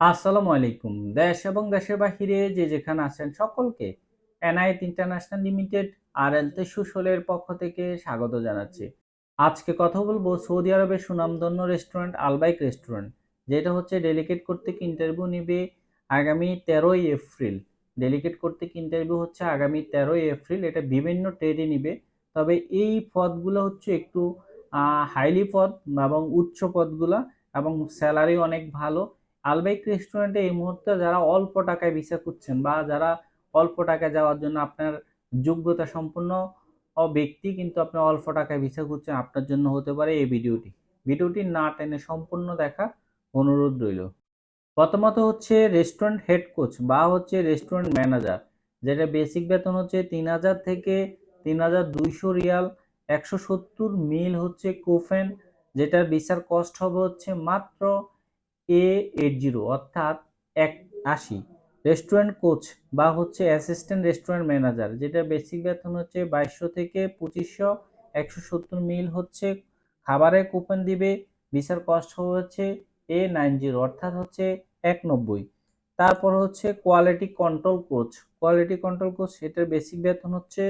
আসসালামু আলাইকুম। দেশ এবং দেশের বাহিরে যে যেখানে আছেন সকলকে এনায়েত ইন্টারন্যাশনাল লিমিটেড আরএলতে সুশোলের পক্ষ থেকে স্বাগত জানাচ্ছি। আজকে কথা বলবো সৌদি আরবের সুনামধন্য রেস্টুরেন্ট আলবাইক রেস্টুরেন্ট, যেটা হচ্ছে ডেলিগেট কর্তৃক ইন্টারভিউ নিবে আগামী 13ই এপ্রিল। ডেলিগেট কর্তৃক ইন্টারভিউ হচ্ছে আগামী 13ই এপ্রিল। এটা বিভিন্ন ট্রেডে নিবে, তবে এই পদগুলো হচ্ছে একটু হাইলি পদ এবং উচ্চ পদগুলা, এবং স্যালারি অনেক ভালো। আলবাইক রেস্টুরেন্টে এই মুহূর্তে যারা অল্প টাকায় ভিসা খুঁজছেন বা যারা অল্প টাকায় যাওয়ার জন্য আপনার যোগ্যতা সম্পন্ন ব্যক্তি কিন্তু আপনি অল্প টাকায় ভিসা খুঁজছেন, আপনার জন্য হতে পারে এই ভিডিওটি না টেনে সম্পূর্ণ দেখা অনুরোধ রইল। প্রথমত হচ্ছে রেস্টুরেন্ট হেড কোচ বা হচ্ছে রেস্টুরেন্ট ম্যানেজার, যেটা বেসিক বেতন হচ্ছে 3000 থেকে 3200 রিয়াল। 170 মিল হচ্ছে কোফেন, যেটার ভিসার কস্ট হবে হচ্ছে মাত্র A80 অর্থাৎ 80। রেস্টুরেন্ট কোচ বা হচ্ছে অ্যাসিস্ট্যান্ট রেস্টুরেন্ট ম্যানেজার, যেটা বেসিক বেতন হচ্ছে 2200 থেকে 2500। 170 মিল হচ্ছে খাবারের কুপন দিবে, ভিসার কস্ট হচ্ছে A90 অর্থাৎ হচ্ছে 190। তারপর হচ্ছে কোয়ালিটি কন্ট্রোল কোচ, এটার বেসিক বেতন হচ্ছে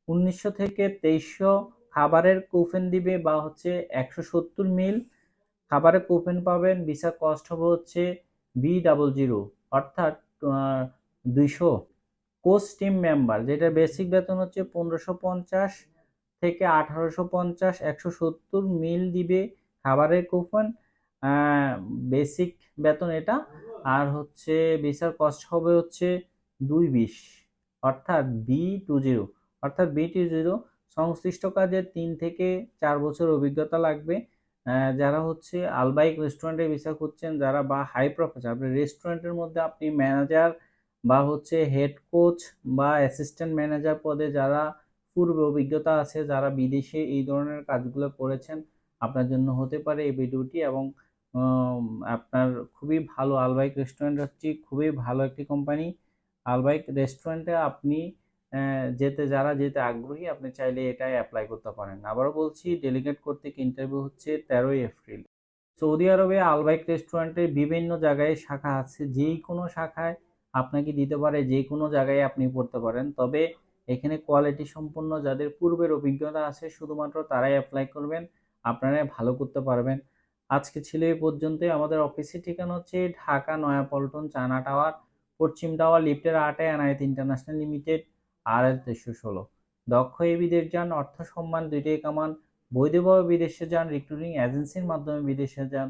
1900 থেকে 2300। খাবারের কুপন দিবে বা হচ্ছে 170 মিল খাবারের কুপন পাবেন, ভিসা কস্ট হবে হচ্ছে B00 অর্থাৎ 200। কোচ টিম মেম্বার, যেটা বেসিক বেতন হচ্ছে 1550 থেকে 1850। 170 মিল দিবে খাবারের কুপন, বেসিক বেতন এটা। আর হচ্ছে ভিসার কস্ট হবে হচ্ছে 220 অর্থাৎ B20। সংশ্লিষ্ট কাজে 3 থেকে 4 বছর অভিজ্ঞতা লাগবে। যারা হচ্ছে আলবাইক রেস্টুরেন্টে ভিসা খুঁজছেন, যারা বা হাই প্রফেশনাল, আপনি রেস্টুরেন্টের মধ্যে আপনি ম্যানেজার বা হচ্ছে হেড কোচ বা অ্যাসিস্ট্যান্ট ম্যানেজার পদে যারা পূর্বে অভিজ্ঞতা আছে, যারা বিদেশে এই ধরনের কাজগুলো করেছেন, আপনার জন্য হতে পারে এই ভিডিওটি। এবং উম, আপনার খুবই ভালো, আলবাইক রেস্টুরেন্ট হচ্ছে খুবই ভালো একটি কোম্পানি। আলবাইক রেস্টুরেন্টে আপনি যারা যেতে আগ্রহী, আপনি চাইলে এটাই অ্যাপ্লাই করতে পারেন। আবারও বলছি, ডেলিগেট কর্তৃক ইন্টারভিউ হচ্ছে 13ই এপ্রিল। সৌদি আরবে আলবাইক রেস্টুরেন্টের বিভিন্ন জায়গায় শাখা আছে, যেই কোনো শাখায় আপনাকে দিতে পারে, যে কোনো জায়গায় আপনি পড়তে পারেন। তবে এখানে কোয়ালিটি সম্পন্ন যাদের পূর্বের অভিজ্ঞতা আছে শুধুমাত্র তারাই অ্যাপ্লাই করবেন, আপনারা ভালো করতে পারবেন। আজকে ছিল এই পর্যন্তই। আমাদের অফিসের ঠিকানা হচ্ছে ঢাকা নয়াপল্টন চায়না টাওয়ার, পশ্চিম টাওয়ার, লিফটের 8-এ এনায়েত ইন্টারন্যাশনাল লিমিটেড, RL 316। দক্ষ এই বিদেশ যান, অর্থ সম্মান দুইটাই কামান। বৈধভাবে বিদেশে যান, রিক্রুটিং এজেন্সির মাধ্যমে বিদেশে যান।